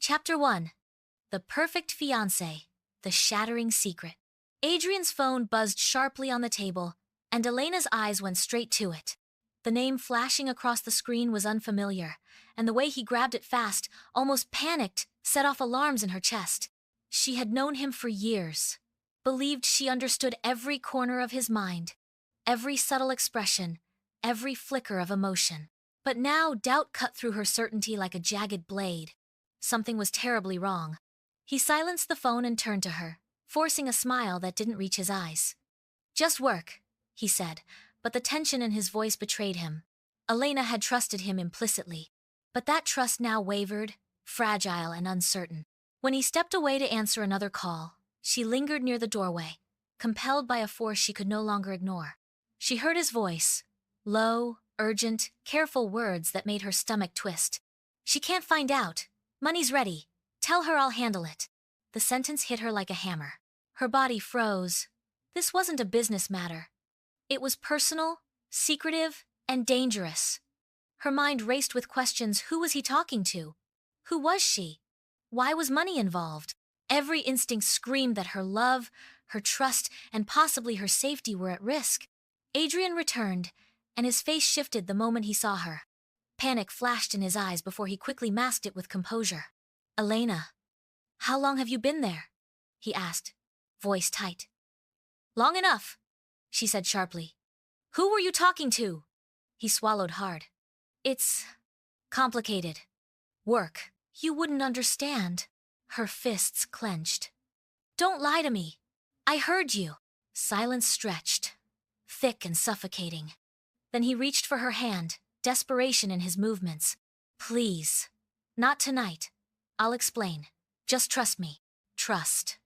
Chapter 1. The Perfect Fiancé, The Shattering Secret. Adrian's phone buzzed sharply on the table, and Elena's eyes went straight to it. The name flashing across the screen was unfamiliar, and the way he grabbed it fast, almost panicked, set off alarms in her chest. She had known him for years, believed she understood every corner of his mind, every subtle expression, every flicker of emotion. But now doubt cut through her certainty like a jagged blade. Something was terribly wrong. He silenced the phone and turned to her, forcing a smile that didn't reach his eyes. "Just work," he said, but the tension in his voice betrayed him. Elena had trusted him implicitly, but that trust now wavered, fragile and uncertain. When he stepped away to answer another call, she lingered near the doorway, compelled by a force she could no longer ignore. She heard his voice, low, urgent, careful words that made her stomach twist. "She can't find out. Money's ready. Tell her I'll handle it." The sentence hit her like a hammer. Her body froze. This wasn't a business matter. It was personal, secretive, and dangerous. Her mind raced with questions. Who was he talking to? Who was she? Why was money involved? Every instinct screamed that her love, her trust, and possibly her safety were at risk. Adrian returned, and his face shifted the moment he saw her. Panic flashed in his eyes before he quickly masked it with composure. "Elena, how long have you been there?" he asked, voice tight. "Long enough," she said sharply. "Who were you talking to?" He swallowed hard. "It's complicated. Work. You wouldn't understand." Her fists clenched. "Don't lie to me. I heard you." Silence stretched, thick and suffocating. Then he reached for her hand, desperation in his movements. "Please. Not tonight. I'll explain. Just trust me." Trust.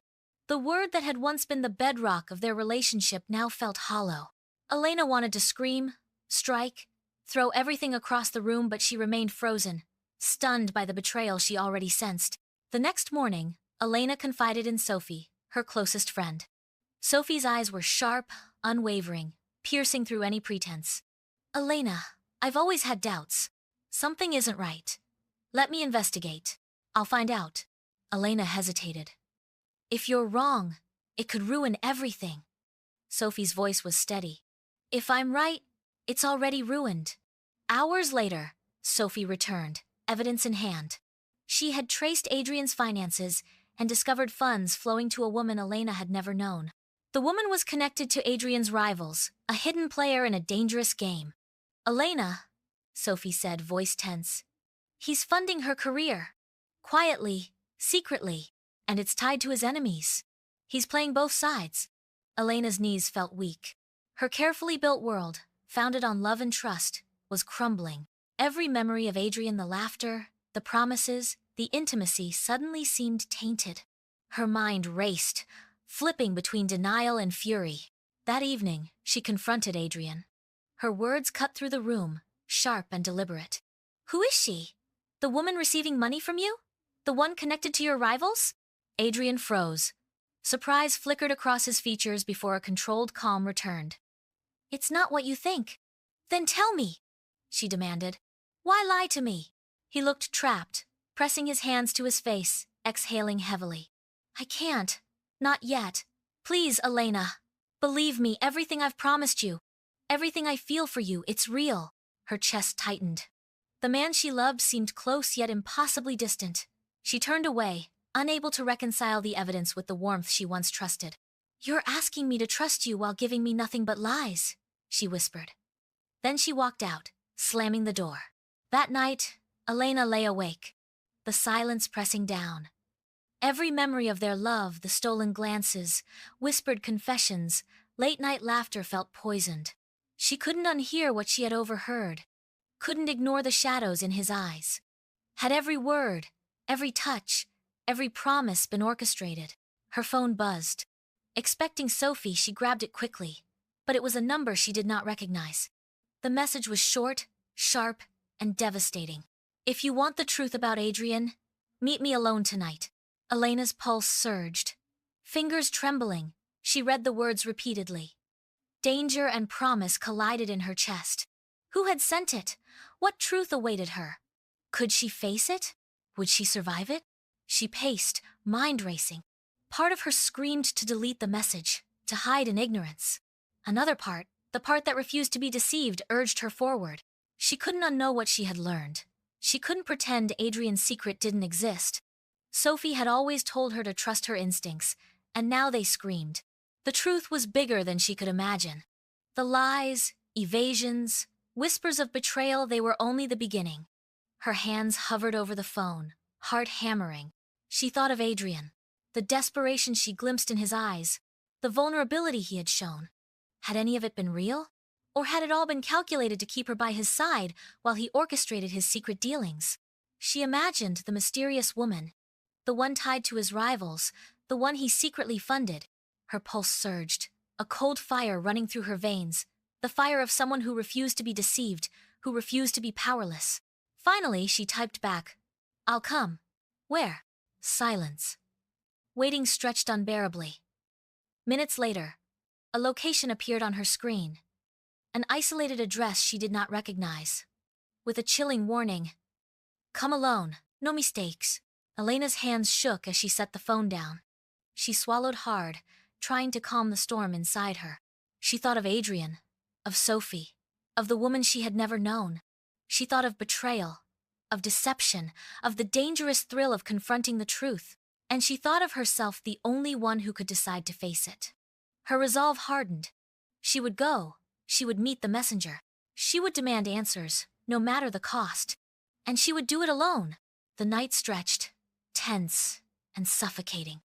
The word that had once been the bedrock of their relationship now felt hollow. Elena wanted to scream, strike, throw everything across the room, but she remained frozen, stunned by the betrayal she already sensed. The next morning, Elena confided in Sophie, her closest friend. Sophie's eyes were sharp, unwavering, piercing through any pretense. "Elena, I've always had doubts. Something isn't right. Let me investigate. I'll find out." Elena hesitated. "If you're wrong, it could ruin everything." Sophie's voice was steady. "If I'm right, it's already ruined." Hours later, Sophie returned, evidence in hand. She had traced Adrian's finances and discovered funds flowing to a woman Elena had never known. The woman was connected to Adrian's rivals, a hidden player in a dangerous game. "Elena," Sophie said, voice tense. "He's funding her career. Quietly, secretly, and it's tied to his enemies. He's playing both sides." Elena's knees felt weak. Her carefully built world, founded on love and trust, was crumbling. Every memory of Adrian, the laughter, the promises, the intimacy suddenly seemed tainted. Her mind raced, flipping between denial and fury. That evening, she confronted Adrian. Her words cut through the room, sharp and deliberate. "Who is she? The woman receiving money from you? The one connected to your rivals?" Adrian froze. Surprise flickered across his features before a controlled calm returned. "It's not what you think." "Then tell me," she demanded. "Why lie to me?" He looked trapped, pressing his hands to his face, exhaling heavily. "I can't. Not yet. Please, Elena. Believe me, everything I've promised you. Everything I feel for you, it's real." Her chest tightened. The man she loved seemed close yet impossibly distant. She turned away, unable to reconcile the evidence with the warmth she once trusted. "You're asking me to trust you while giving me nothing but lies," she whispered. Then she walked out, slamming the door. That night, Elena lay awake, the silence pressing down. Every memory of their love, the stolen glances, whispered confessions, late-night laughter felt poisoned. She couldn't unhear what she had overheard, couldn't ignore the shadows in his eyes. Had every word, every touch, every promise been orchestrated? Her phone buzzed. Expecting Sophie, she grabbed it quickly, but it was a number she did not recognize. The message was short, sharp, and devastating. "If you want the truth about Adrian, meet me alone tonight." Elena's pulse surged. Fingers trembling, she read the words repeatedly. Danger and promise collided in her chest. Who had sent it? What truth awaited her? Could she face it? Would she survive it? She paced, mind racing. Part of her screamed to delete the message, to hide in ignorance. Another part, the part that refused to be deceived, urged her forward. She couldn't unknow what she had learned. She couldn't pretend Adrian's secret didn't exist. Sophie had always told her to trust her instincts, and now they screamed. The truth was bigger than she could imagine. The lies, evasions, whispers of betrayal, they were only the beginning. Her hands hovered over the phone, heart hammering. She thought of Adrian, the desperation she glimpsed in his eyes, the vulnerability he had shown. Had any of it been real? Or had it all been calculated to keep her by his side while he orchestrated his secret dealings? She imagined the mysterious woman, the one tied to his rivals, the one he secretly funded. Her pulse surged, a cold fire running through her veins, the fire of someone who refused to be deceived, who refused to be powerless. Finally, she typed back, "I'll come." Where? Silence. Waiting stretched unbearably. Minutes later, a location appeared on her screen. An isolated address she did not recognize. With a chilling warning, "Come alone, no mistakes." Elena's hands shook as she set the phone down. She swallowed hard, trying to calm the storm inside her. She thought of Adrian, of Sophie, of the woman she had never known. She thought of betrayal, of deception, of the dangerous thrill of confronting the truth. And she thought of herself the only one who could decide to face it. Her resolve hardened. She would go. She would meet the messenger. She would demand answers, no matter the cost. And she would do it alone. The night stretched, tense and suffocating.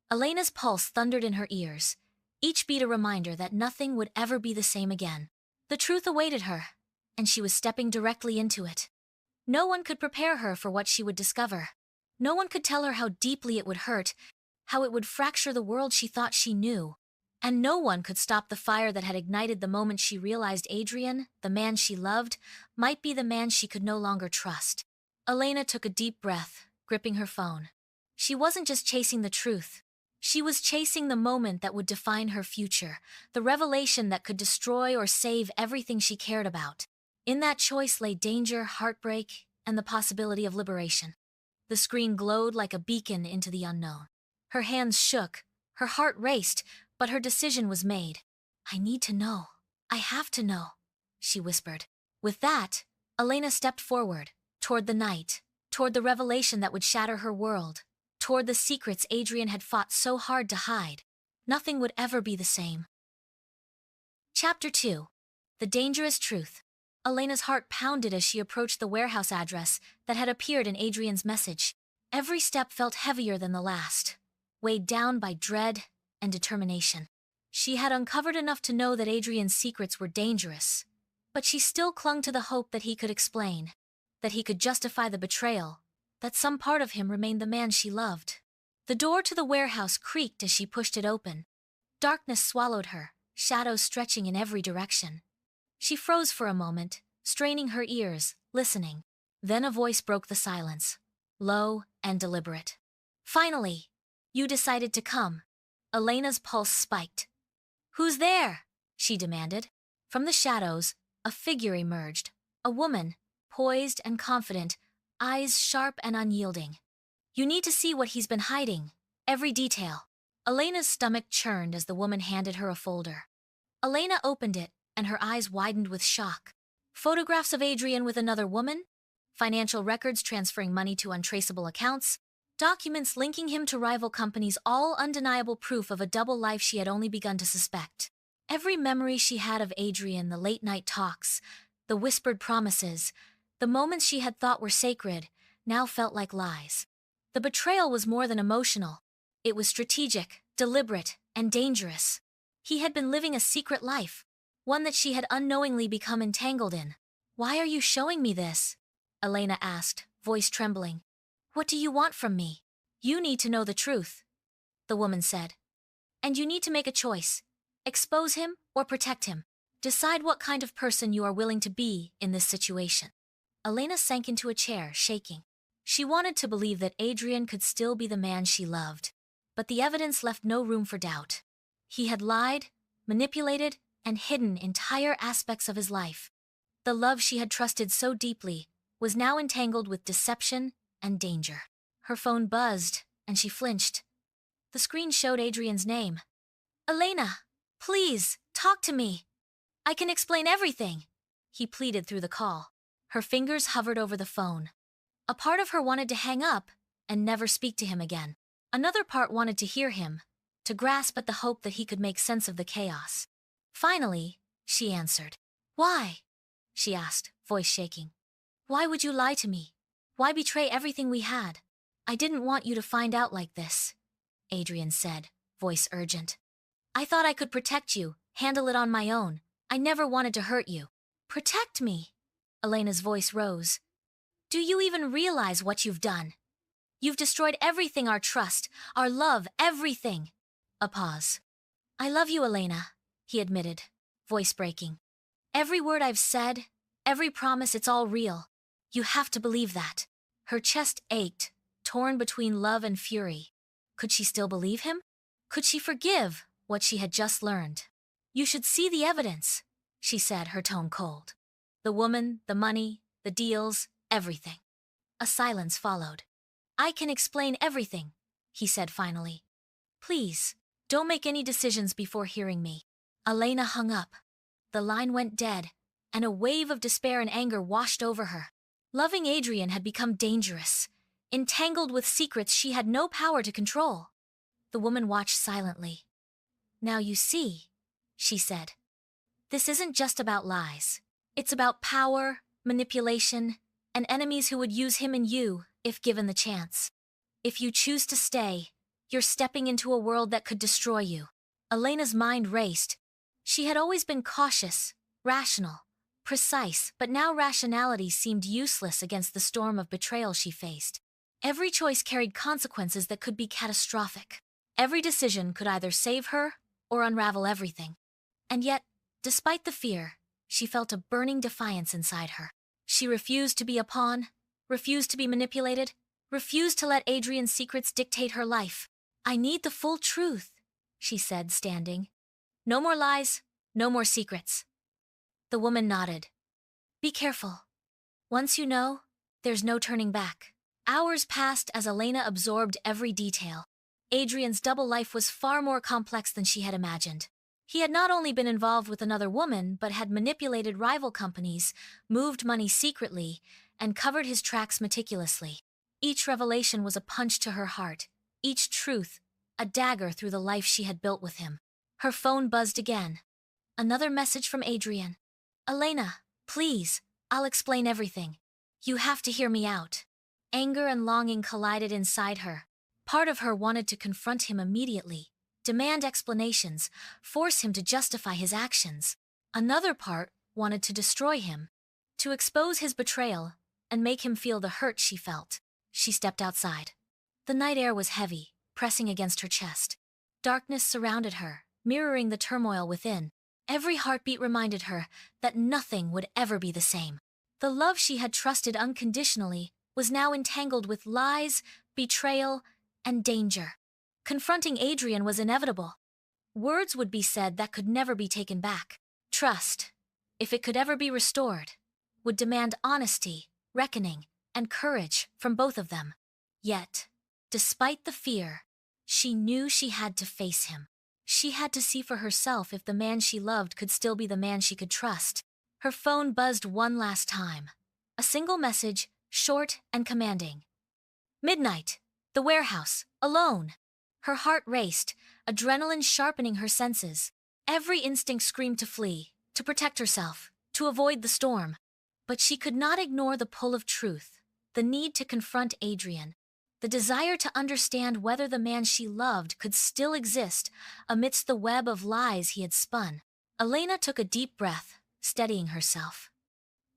Elena's pulse thundered in her ears, each beat a reminder that nothing would ever be the same again. The truth awaited her, and she was stepping directly into it. No one could prepare her for what she would discover. No one could tell her how deeply it would hurt, how it would fracture the world she thought she knew. And no one could stop the fire that had ignited the moment she realized Adrian, the man she loved, might be the man she could no longer trust. Elena took a deep breath, gripping her phone. She wasn't just chasing the truth. She was chasing the moment that would define her future, the revelation that could destroy or save everything she cared about. In that choice lay danger, heartbreak, and the possibility of liberation. The screen glowed like a beacon into the unknown. Her hands shook, her heart raced, but her decision was made. "I need to know. I have to know," she whispered. With that, Elena stepped forward, toward the night, toward the revelation that would shatter her world, toward the secrets Adrian had fought so hard to hide. Nothing would ever be the same. Chapter 2. The Dangerous Truth. Elena's heart pounded as she approached the warehouse address that had appeared in Adrian's message. Every step felt heavier than the last, weighed down by dread and determination. She had uncovered enough to know that Adrian's secrets were dangerous, but she still clung to the hope that he could explain, that he could justify the betrayal, that some part of him remained the man she loved. The door to the warehouse creaked as she pushed it open. Darkness swallowed her, shadows stretching in every direction. She froze for a moment, straining her ears, listening. Then a voice broke the silence, low and deliberate. "Finally, you decided to come." Elena's pulse spiked. "Who's there?" she demanded. From the shadows, a figure emerged, a woman, poised and confident, eyes sharp and unyielding. "You need to see what he's been hiding, every detail." Elena's stomach churned as the woman handed her a folder. Elena opened it, and her eyes widened with shock. Photographs of Adrian with another woman? Financial records transferring money to untraceable accounts? Documents linking him to rival companies, all undeniable proof of a double life she had only begun to suspect. Every memory she had of Adrian, the late-night talks, the whispered promises, the moments she had thought were sacred, now felt like lies. The betrayal was more than emotional. It was strategic, deliberate, and dangerous. He had been living a secret life, one that she had unknowingly become entangled in. "Why are you showing me this?" Elena asked, voice trembling. "What do you want from me?" "You need to know the truth," the woman said. "And you need to make a choice. Expose him or protect him. Decide what kind of person you are willing to be in this situation." Elena sank into a chair, shaking. She wanted to believe that Adrian could still be the man she loved, but the evidence left no room for doubt. He had lied, manipulated, and hidden entire aspects of his life. The love she had trusted so deeply was now entangled with deception and danger. Her phone buzzed, and she flinched. The screen showed Adrian's name. "Elena, please, talk to me. I can explain everything," he pleaded through the call. Her fingers hovered over the phone. A part of her wanted to hang up and never speak to him again. Another part wanted to hear him, to grasp at the hope that he could make sense of the chaos. Finally, she answered. "Why?" she asked, voice shaking. "Why would you lie to me? Why betray everything we had? I didn't want you to find out like this," Adrian said, voice urgent. "I thought I could protect you, handle it on my own. I never wanted to hurt you." "Protect me?" Elena's voice rose. "Do you even realize what you've done? You've destroyed everything, our trust, our love, everything." A pause. "I love you, Elena," he admitted, voice breaking. "Every word I've said, every promise, it's all real. You have to believe that." Her chest ached, torn between love and fury. Could she still believe him? Could she forgive what she had just learned? "You should see the evidence," she said, her tone cold. "The woman, the money, the deals, everything." A silence followed. "I can explain everything," he said finally. "Please, don't make any decisions before hearing me." Elena hung up. The line went dead, and a wave of despair and anger washed over her. Loving Adrian had become dangerous, entangled with secrets she had no power to control. The woman watched silently. "Now you see," she said. "This isn't just about lies. It's about power, manipulation, and enemies who would use him and you if given the chance. If you choose to stay, you're stepping into a world that could destroy you." Elena's mind raced. She had always been cautious, rational, precise, but now rationality seemed useless against the storm of betrayal she faced. Every choice carried consequences that could be catastrophic. Every decision could either save her or unravel everything. And yet, despite the fear, she felt a burning defiance inside her. She refused to be a pawn, refused to be manipulated, refused to let Adrian's secrets dictate her life. "I need the full truth," she said, standing. "No more lies, no more secrets." The woman nodded. "Be careful. Once you know, there's no turning back." Hours passed as Elena absorbed every detail. Adrian's double life was far more complex than she had imagined. He had not only been involved with another woman, but had manipulated rival companies, moved money secretly, and covered his tracks meticulously. Each revelation was a punch to her heart, each truth a dagger through the life she had built with him. Her phone buzzed again. Another message from Adrian. "Elena, please, I'll explain everything. You have to hear me out." Anger and longing collided inside her. Part of her wanted to confront him immediately, demand explanations, force him to justify his actions. Another part wanted to destroy him, to expose his betrayal and make him feel the hurt she felt. She stepped outside. The night air was heavy, pressing against her chest. Darkness surrounded her, mirroring the turmoil within. Every heartbeat reminded her that nothing would ever be the same. The love she had trusted unconditionally was now entangled with lies, betrayal, and danger. Confronting Adrian was inevitable. Words would be said that could never be taken back. Trust, if it could ever be restored, would demand honesty, reckoning, and courage from both of them. Yet, despite the fear, she knew she had to face him. She had to see for herself if the man she loved could still be the man she could trust. Her phone buzzed one last time. A single message, short and commanding. "Midnight, the warehouse, alone." Her heart raced, adrenaline sharpening her senses. Every instinct screamed to flee, to protect herself, to avoid the storm. But she could not ignore the pull of truth, the need to confront Adrian, the desire to understand whether the man she loved could still exist amidst the web of lies he had spun. Elena took a deep breath, steadying herself.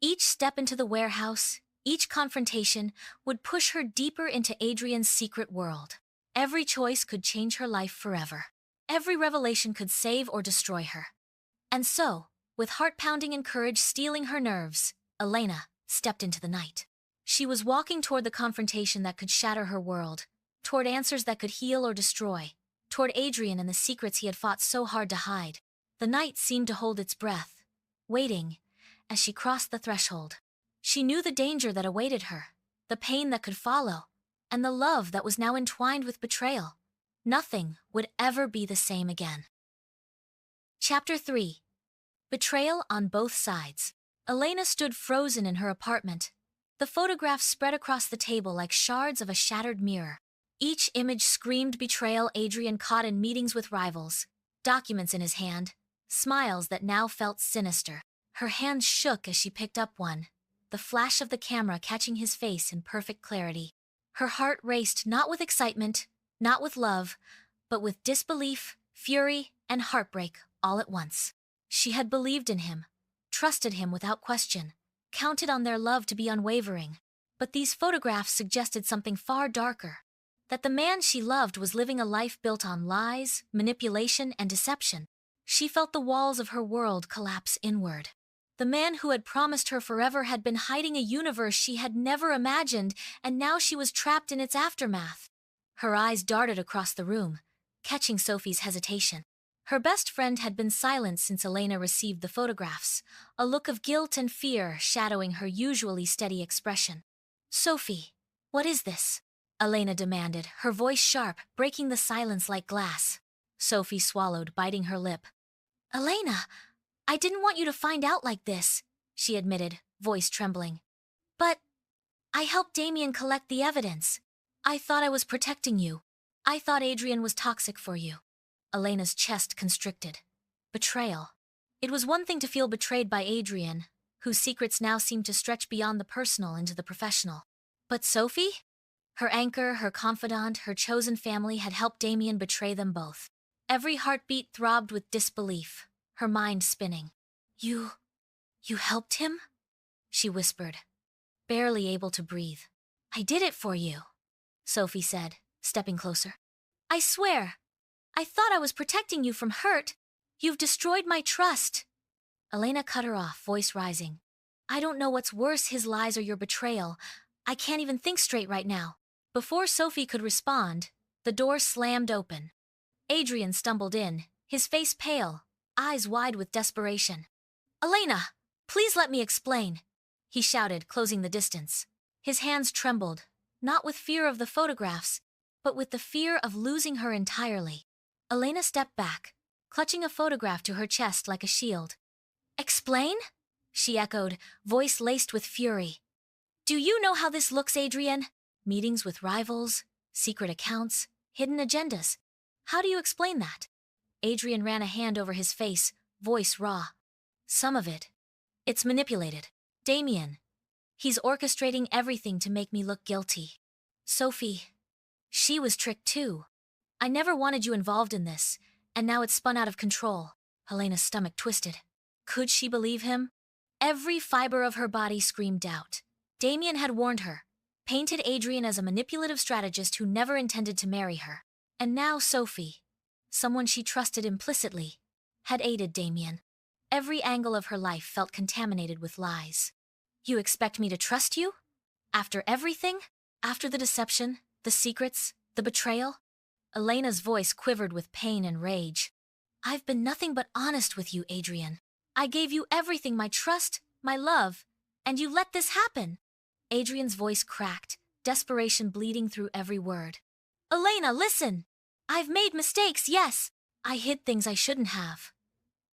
Each step into the warehouse, each confrontation, would push her deeper into Adrian's secret world. Every choice could change her life forever. Every revelation could save or destroy her. And so, with heart pounding and courage steeling her nerves, Elena stepped into the night. She was walking toward the confrontation that could shatter her world, toward answers that could heal or destroy, toward Adrian and the secrets he had fought so hard to hide. The night seemed to hold its breath, waiting as she crossed the threshold. She knew the danger that awaited her, the pain that could follow, and the love that was now entwined with betrayal. Nothing would ever be the same again. Chapter 3. Betrayal on Both Sides. Elena stood frozen in her apartment. The photographs spread across the table like shards of a shattered mirror. Each image screamed betrayal Adrian caught in meetings with rivals, documents in his hand, smiles that now felt sinister. Her hands shook as she picked up one, the flash of the camera catching his face in perfect clarity. Her heart raced not with excitement, not with love, but with disbelief, fury, and heartbreak all at once. She had believed in him, trusted him without question, counted on their love to be unwavering. But these photographs suggested something far darker. That the man she loved was living a life built on lies, manipulation, and deception. She felt the walls of her world collapse inward. The man who had promised her forever had been hiding a universe she had never imagined, and now she was trapped in its aftermath. Her eyes darted across the room, catching Sophie's hesitation. Her best friend had been silent since Elena received the photographs, a look of guilt and fear shadowing her usually steady expression. "Sophie, what is this?" Elena demanded, her voice sharp, breaking the silence like glass. Sophie swallowed, biting her lip. "Elena, I didn't want you to find out like this," she admitted, voice trembling. "But I helped Damien collect the evidence. I thought I was protecting you. I thought Adrian was toxic for you." Elena's chest constricted. Betrayal. It was one thing to feel betrayed by Adrian, whose secrets now seemed to stretch beyond the personal into the professional. But Sophie? Her anchor, her confidant, her chosen family had helped Damien betray them both. Every heartbeat throbbed with disbelief, her mind spinning. You helped him?" she whispered, barely able to breathe. "I did it for you," Sophie said, stepping closer. "I swear, I thought I was protecting you from hurt. You've destroyed my trust." Elena cut her off, voice rising. "I don't know what's worse, his lies or your betrayal. I can't even think straight right now." Before Sophie could respond, the door slammed open. Adrian stumbled in, his face pale, eyes wide with desperation. "Elena, please let me explain," he shouted, closing the distance. His hands trembled, not with fear of the photographs, but with the fear of losing her entirely. Elena stepped back, clutching a photograph to her chest like a shield. "Explain?" she echoed, voice laced with fury. "Do you know how this looks, Adrian? Meetings with rivals, secret accounts, hidden agendas. How do you explain that?" Adrian ran a hand over his face, voice raw. "Some of it. It's manipulated. Damien. He's orchestrating everything to make me look guilty. Sophie, she was tricked too. I never wanted you involved in this, and now it's spun out of control." Elena's stomach twisted. Could she believe him? Every fiber of her body screamed doubt. Damien had warned her, painted Adrian as a manipulative strategist who never intended to marry her. And now Sophie, someone she trusted implicitly, had aided Damien. Every angle of her life felt contaminated with lies. "You expect me to trust you? After everything? After the deception, the secrets, the betrayal?" Elena's voice quivered with pain and rage. "I've been nothing but honest with you, Adrian. I gave you everything, my trust, my love, and you let this happen." Adrian's voice cracked, desperation bleeding through every word. "Elena, listen! I've made mistakes, yes. I hid things I shouldn't have.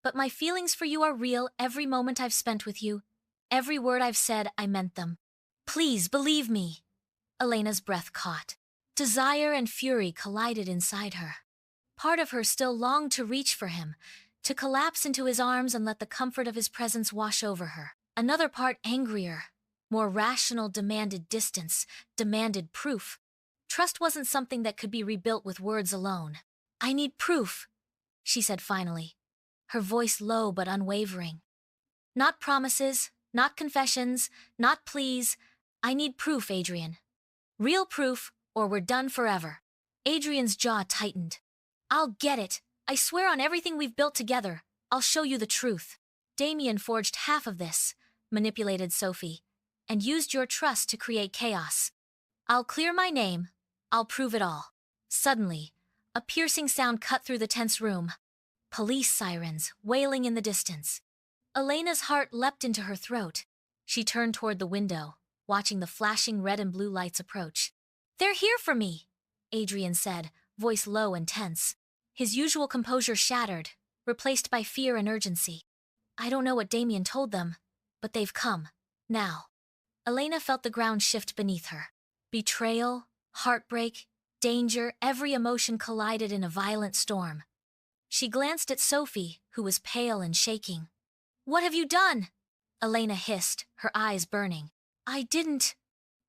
But my feelings for you are real. Every moment I've spent with you, every word I've said, I meant them. Please believe me." Elena's breath caught. Desire and fury collided inside her. Part of her still longed to reach for him, to collapse into his arms and let the comfort of his presence wash over her. Another part, angrier, more rational, demanded distance, demanded proof. Trust wasn't something that could be rebuilt with words alone. "I need proof," she said finally, her voice low but unwavering. "Not promises, not confessions, not pleas. I need proof, Adrian. Real proof, or we're done forever." Adrian's jaw tightened. "I'll get it. I swear on everything we've built together. I'll show you the truth. Damien forged half of this, manipulated Sophie, and used your trust to create chaos. I'll clear my name. I'll prove it all." Suddenly, a piercing sound cut through the tense room. Police sirens, wailing in the distance. Elena's heart leapt into her throat. She turned toward the window, watching the flashing red and blue lights approach. They're here for me, Adrian said, voice low and tense. His usual composure shattered, replaced by fear and urgency. I don't know what Damien told them, but they've come. Now. Elena felt the ground shift beneath her. Betrayal, heartbreak, danger, every emotion collided in a violent storm. She glanced at Sophie, who was pale and shaking. What have you done? Elena hissed, her eyes burning. I didn't,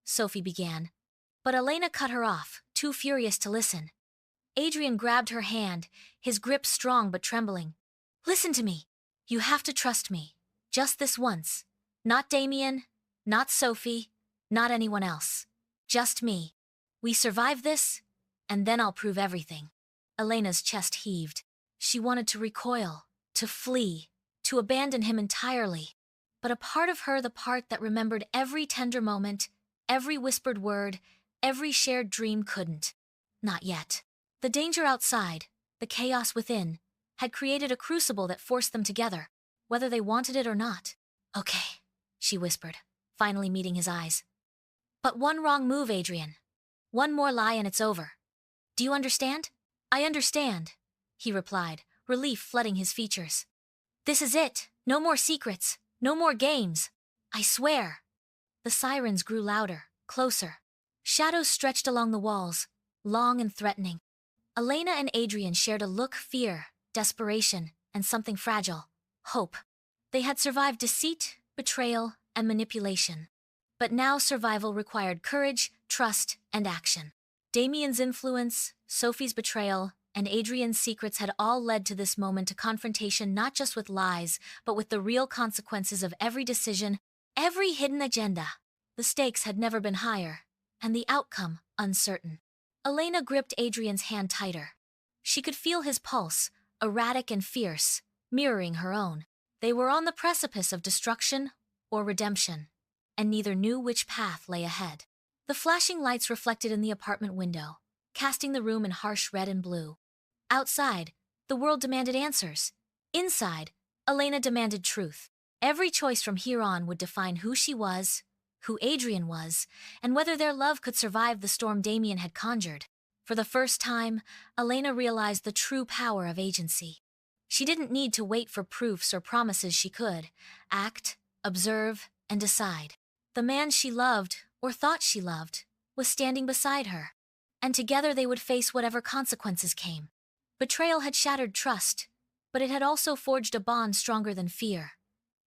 Sophie began. But Elena cut her off, too furious to listen. Adrian grabbed her hand, his grip strong but trembling. Listen to me. You have to trust me. Just this once. Not Damien, not Sophie, not anyone else. Just me. We survive this, and then I'll prove everything. Elena's chest heaved. She wanted to recoil, to flee, to abandon him entirely. But a part of her, the part that remembered every tender moment, every whispered word, every shared dream, couldn't. Not yet. The danger outside, the chaos within, had created a crucible that forced them together, whether they wanted it or not. Okay, she whispered, finally meeting his eyes. But one wrong move, Adrian. One more lie and it's over. Do you understand? I understand, he replied, relief flooding his features. This is it. No more secrets. No more games. I swear. The sirens grew louder, closer. Shadows stretched along the walls, long and threatening. Elena and Adrian shared a look, fear, desperation, and something fragile, hope. They had survived deceit, betrayal, and manipulation. But now survival required courage, trust, and action. Damien's influence, Sophie's betrayal, and Adrian's secrets had all led to this moment, a confrontation not just with lies, but with the real consequences of every decision, every hidden agenda. The stakes had never been higher, and the outcome uncertain. Elena gripped Adrian's hand tighter. She could feel his pulse, erratic and fierce, mirroring her own. They were on the precipice of destruction or redemption, and neither knew which path lay ahead. The flashing lights reflected in the apartment window, casting the room in harsh red and blue. Outside, the world demanded answers. Inside, Elena demanded truth. Every choice from here on would define who she was, who Adrian was, and whether their love could survive the storm Damien had conjured. For the first time, Elena realized the true power of agency. She didn't need to wait for proofs or promises. She could act, observe, and decide. The man she loved, or thought she loved, was standing beside her, and together they would face whatever consequences came. Betrayal had shattered trust, but it had also forged a bond stronger than fear.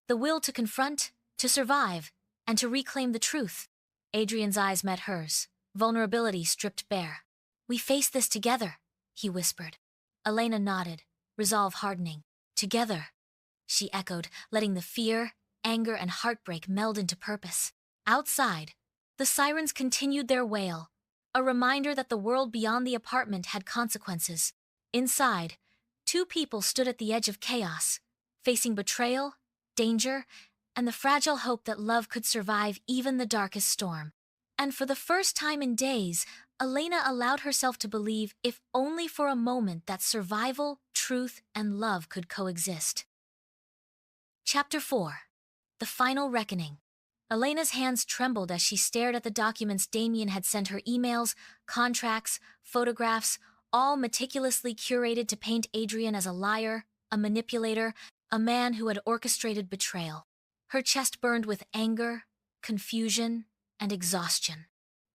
The will to confront, to survive, and to reclaim the truth. Adrian's eyes met hers, vulnerability stripped bare. We face this together, he whispered. Elena nodded, resolve hardening. Together, she echoed, letting the fear, anger, and heartbreak meld into purpose. Outside, the sirens continued their wail, a reminder that the world beyond the apartment had consequences. Inside, two people stood at the edge of chaos, facing betrayal, danger, and the fragile hope that love could survive even the darkest storm. And for the first time in days, Elena allowed herself to believe, if only for a moment, that survival, truth, and love could coexist. Chapter 4. The Final Reckoning. Elena's hands trembled as she stared at the documents Damien had sent her, emails, contracts, photographs, all meticulously curated to paint Adrian as a liar, a manipulator, a man who had orchestrated betrayal. Her chest burned with anger, confusion, and exhaustion.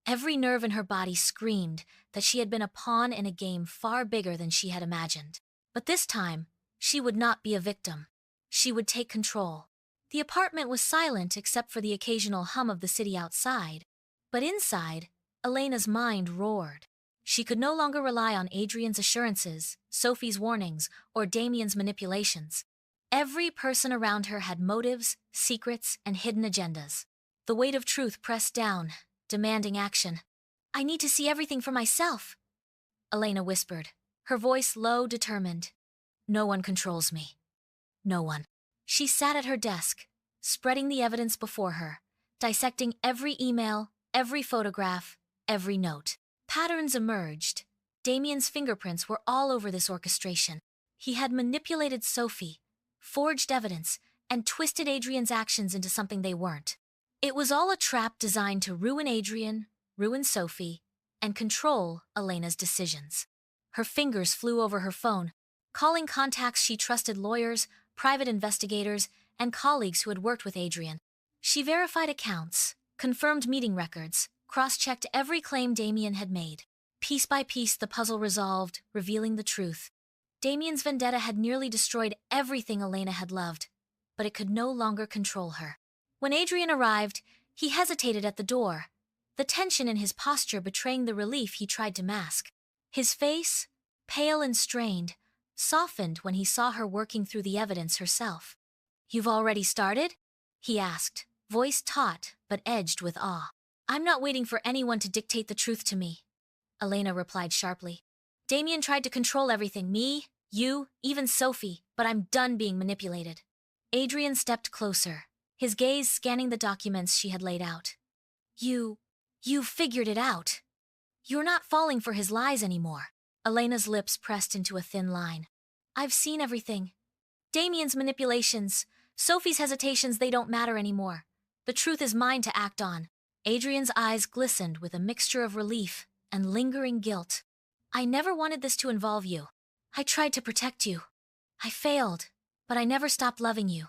Every nerve in her body screamed that she had been a pawn in a game far bigger than she had imagined. But this time, she would not be a victim. She would take control. The apartment was silent except for the occasional hum of the city outside. But inside, Elena's mind roared. She could no longer rely on Adrian's assurances, Sophie's warnings, or Damien's manipulations. Every person around her had motives, secrets, and hidden agendas. The weight of truth pressed down, demanding action. I need to see everything for myself, Elena whispered, her voice low, determined. No one controls me. No one. She sat at her desk, spreading the evidence before her, dissecting every email, every photograph, every note. Patterns emerged. Damien's fingerprints were all over this orchestration. He had manipulated Sophie, forged evidence, and twisted Adrian's actions into something they weren't. It was all a trap designed to ruin Adrian, ruin Sophie, and control Elena's decisions. Her fingers flew over her phone, calling contacts she trusted, lawyers, private investigators, and colleagues who had worked with Adrian. She verified accounts, confirmed meeting records, cross-checked every claim Damien had made. Piece by piece, the puzzle resolved, revealing the truth. Damien's vendetta had nearly destroyed everything Elena had loved, but it could no longer control her. When Adrian arrived, he hesitated at the door, the tension in his posture betraying the relief he tried to mask. His face, pale and strained, softened when he saw her working through the evidence herself. "You've already started?" he asked, voice taut but edged with awe. "I'm not waiting for anyone to dictate the truth to me," Elena replied sharply. "Damien tried to control everything, me, you, even Sophie, but I'm done being manipulated." Adrian stepped closer, his gaze scanning the documents she had laid out. You figured it out. You're not falling for his lies anymore." Elena's lips pressed into a thin line. "I've seen everything. Damien's manipulations, Sophie's hesitations, they don't matter anymore. The truth is mine to act on." Adrian's eyes glistened with a mixture of relief and lingering guilt. "I never wanted this to involve you. I tried to protect you. I failed, but I never stopped loving you."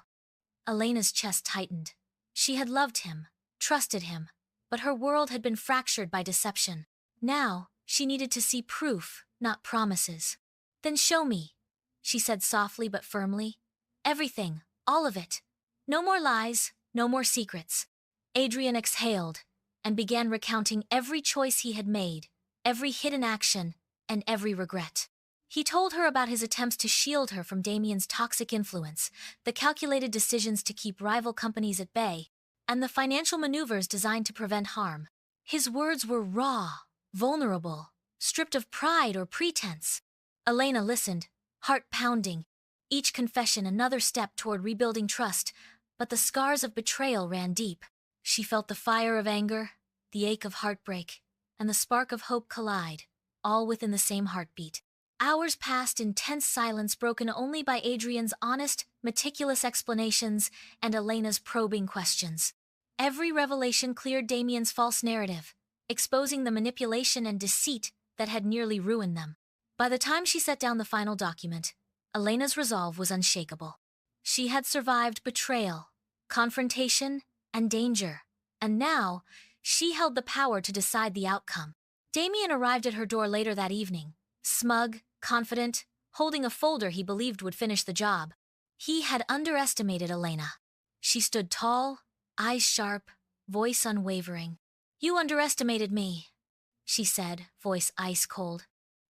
Elena's chest tightened. She had loved him, trusted him, but her world had been fractured by deception. Now, she needed to see proof, not promises. "Then show me," she said softly but firmly. "Everything, all of it. No more lies, no more secrets." Adrian exhaled and began recounting every choice he had made, every hidden action, and every regret. He told her about his attempts to shield her from Damien's toxic influence, the calculated decisions to keep rival companies at bay, and the financial maneuvers designed to prevent harm. His words were raw, vulnerable, stripped of pride or pretense. Elena listened, heart pounding, each confession another step toward rebuilding trust, but the scars of betrayal ran deep. She felt the fire of anger, the ache of heartbreak, and the spark of hope collide, all within the same heartbeat. Hours passed in tense silence, broken only by Adrian's honest, meticulous explanations and Elena's probing questions. Every revelation cleared Damien's false narrative, exposing the manipulation and deceit that had nearly ruined them. By the time she set down the final document, Elena's resolve was unshakable. She had survived betrayal, confrontation, and danger, and now she held the power to decide the outcome. Damien arrived at her door later that evening, smug, confident, holding a folder he believed would finish the job. He had underestimated Elena. She stood tall, eyes sharp, voice unwavering. "You underestimated me," she said, voice ice cold.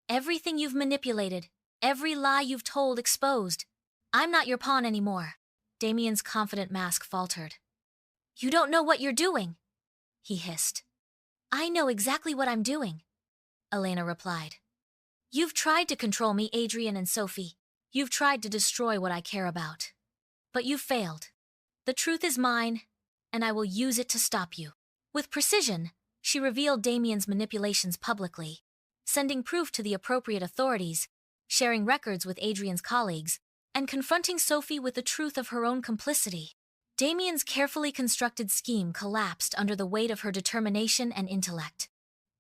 "Everything you've manipulated, every lie you've told exposed. I'm not your pawn anymore." Damien's confident mask faltered. "You don't know what you're doing," he hissed. "I know exactly what I'm doing," Elena replied. "You've tried to control me, Adrian and Sophie. You've tried to destroy what I care about. But you've failed. The truth is mine, and I will use it to stop you." With precision, she revealed Damien's manipulations publicly, sending proof to the appropriate authorities, sharing records with Adrian's colleagues, and confronting Sophie with the truth of her own complicity. Damien's carefully constructed scheme collapsed under the weight of her determination and intellect.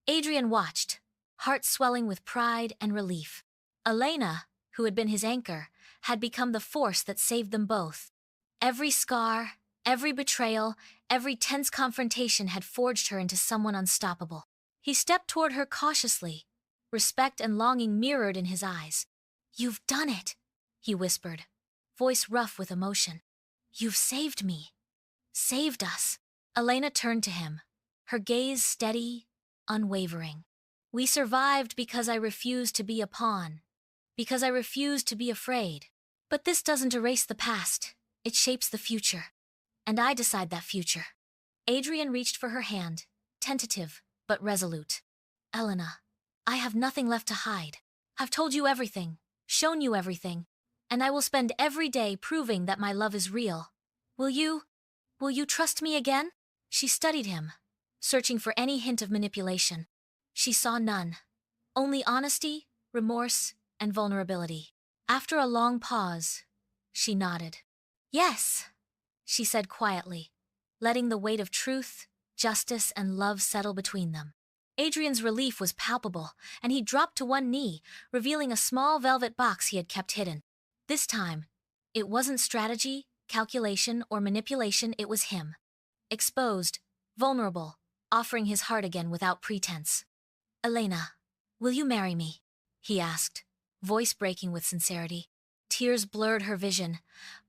Adrian watched, heart swelling with pride and relief. Elena, who had been his anchor, had become the force that saved them both. Every scar, every betrayal, every tense confrontation had forged her into someone unstoppable. He stepped toward her cautiously, respect and longing mirrored in his eyes. "You've done it," he whispered, voice rough with emotion. "You've saved me. Saved us." Elena turned to him, her gaze steady, unwavering. "We survived because I refused to be a pawn, because I refused to be afraid. But this doesn't erase the past, it shapes the future. And I decide that future." Adrian reached for her hand, tentative but resolute. "Elena, I have nothing left to hide. I've told you everything, shown you everything, and I will spend every day proving that my love is real. Will you trust me again?" She studied him, searching for any hint of manipulation. She saw none, only honesty, remorse, and vulnerability. After a long pause, she nodded. "Yes," she said quietly, letting the weight of truth, justice, and love settle between them. Adrian's relief was palpable, and he dropped to one knee, revealing a small velvet box he had kept hidden. This time, it wasn't strategy, calculation, or manipulation, it was him. Exposed, vulnerable, offering his heart again without pretense. "Elena, will you marry me?" he asked, voice breaking with sincerity. Tears blurred her vision,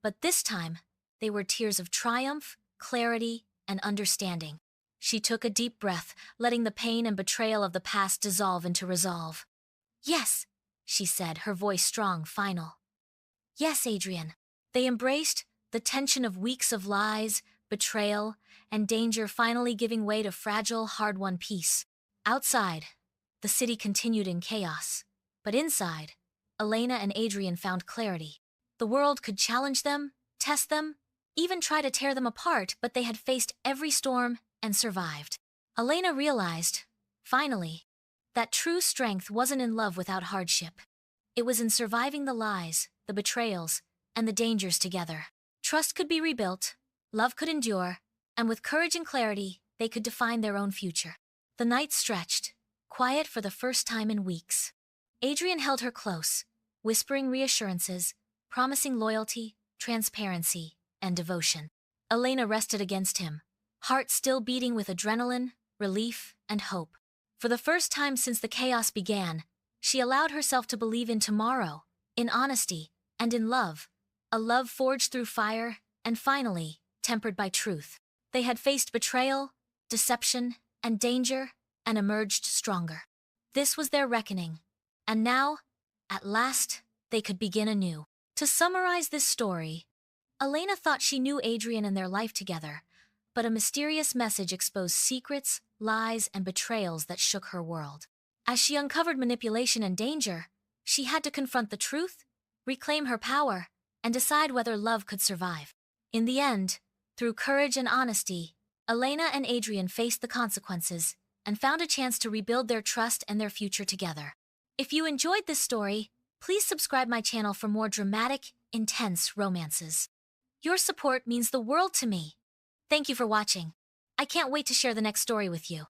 but this time, they were tears of triumph, clarity, and understanding. She took a deep breath, letting the pain and betrayal of the past dissolve into resolve. "Yes," she said, her voice strong, final. "Yes, Adrian." They embraced, the tension of weeks of lies, betrayal, and danger finally giving way to fragile, hard-won peace. Outside, the city continued in chaos. But inside, Elena and Adrian found clarity. The world could challenge them, test them, even try to tear them apart, but they had faced every storm and survived. Elena realized, finally, that true strength wasn't in love without hardship. It was in surviving the lies, the betrayals, and the dangers together. Trust could be rebuilt, love could endure, and with courage and clarity, they could define their own future. The night stretched, quiet for the first time in weeks. Adrian held her close, whispering reassurances, promising loyalty, transparency, and devotion. Elena rested against him, heart still beating with adrenaline, relief, and hope. For the first time since the chaos began, she allowed herself to believe in tomorrow, in honesty, and in love, a love forged through fire, and finally, tempered by truth. They had faced betrayal, deception, and danger, and emerged stronger. This was their reckoning, and now, at last, they could begin anew. To summarize this story, Elena thought she knew Adrian and their life together, but a mysterious message exposed secrets, lies, and betrayals that shook her world. As she uncovered manipulation and danger, she had to confront the truth, reclaim her power, and decide whether love could survive. In the end, through courage and honesty, Elena and Adrian faced the consequences and found a chance to rebuild their trust and their future together. If you enjoyed this story, please subscribe my channel for more dramatic, intense romances. Your support means the world to me. Thank you for watching. I can't wait to share the next story with you.